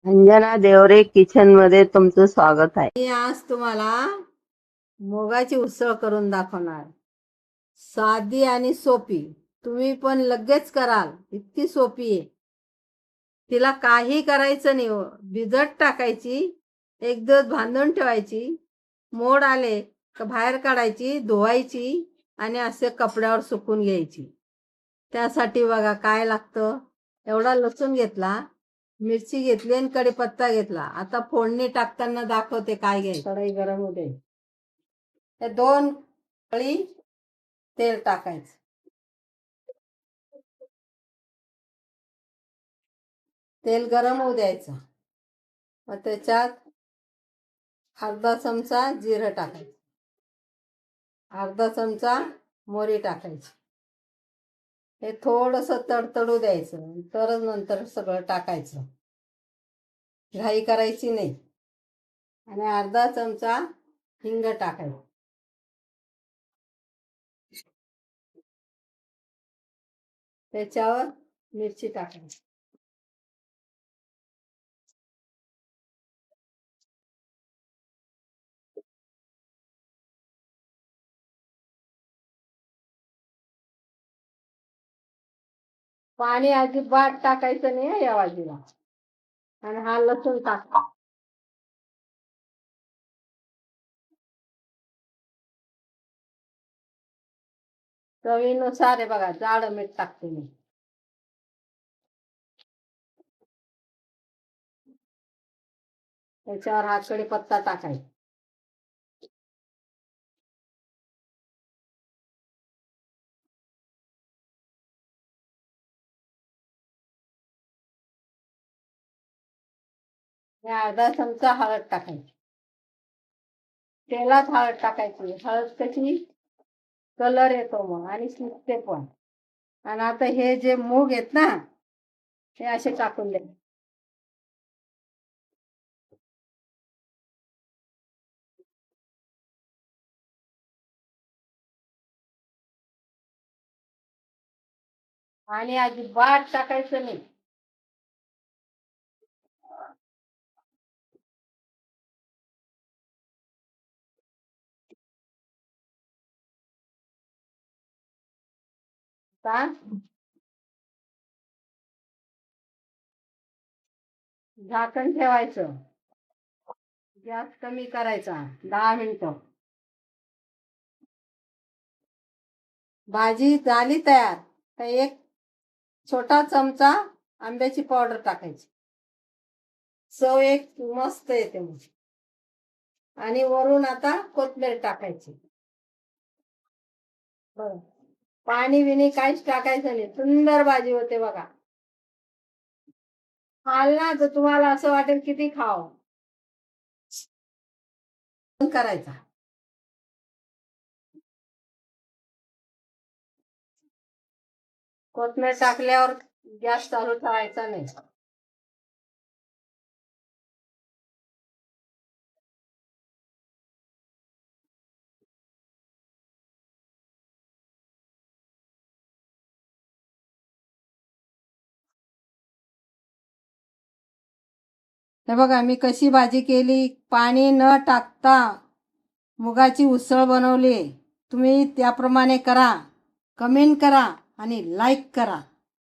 Anjana Deore kitchen मध्ये तुमचं स्वागत आहे. मी आज तुम्हाला मुगाची उसळ करून दाखवणार. साधी आणि सोपी, तुम्ही पण लगेच कराल इतकी सोपी आहे. तिला काही करायचं नाही, भिजत टाकायची, एक दिवस बांधून ठेवायची, मोड आले का बाहेर काढायची, धुवायची आणि असे कपड्यावर सुकून घ्यायची. त्यासाठी बघा काय लागतं. एवढा लसूण घेतला, मिरची घेतली आणि कढीपत्ता घेतला. आता फोडणी टाकताना दाखवते काय घ्यायचं. कढई गरम होते, ते 2 कळी तेल टाकायचं. तेल गरम होऊ द्यायचं. मग त्याच्यात अर्धा चमचा जिरं टाकायचं, अर्धा चमचा मोहरी टाकायची. हे थोडंसं तडतडू द्यायचं, तरच नंतर सगळं टाकायचं. घाई करायची नाही. आणि अर्धा चमचा हिंग टाकायचं. त्याच्यावर मिरची टाकायची. पाणी अजिबात टाकायचं नाही या भाजीला. आणि हा लसूण टाका. चवीनुसार आहे बघा, जाड मीठ टाकते मी. त्याच्यावर हा कढीपत्ता टाकायचा. अर्धा चमचा हळद टाकायची. तेलात हळद टाकायची. हळद कशी कलर येतो मग आणि शिजते पण. आणि आता हे जे मूग आहेत ना, हे असे टाकून द्या. आणि अजिबात टाकायचं नाही. झाकण ठेवायचं. गॅस कमी करायचा. 10 मिनिटं. भाजी झाली तयार तर एक छोटा चमचा आंब्याची पावडर टाकायची. चव एक मस्त येते मग. आणि वरून आता कोथिंबीर टाकायची. बरं, पाणी बिणी काहीच टाकायचं नाही. सुंदर भाजी होते बघा. खाल ना तर तुम्हाला असं वाटेल किती खाव करायचा. कोथिंबीर टाकल्यावर गॅस चालू ठेवायचा नाही. हे बघा मी कशी भाजी केली. पाणी न टाकता मुगाची उसळ बनवली. तुम्ही त्याप्रमाणे करा, कमेंट करा आणि लाईक करा.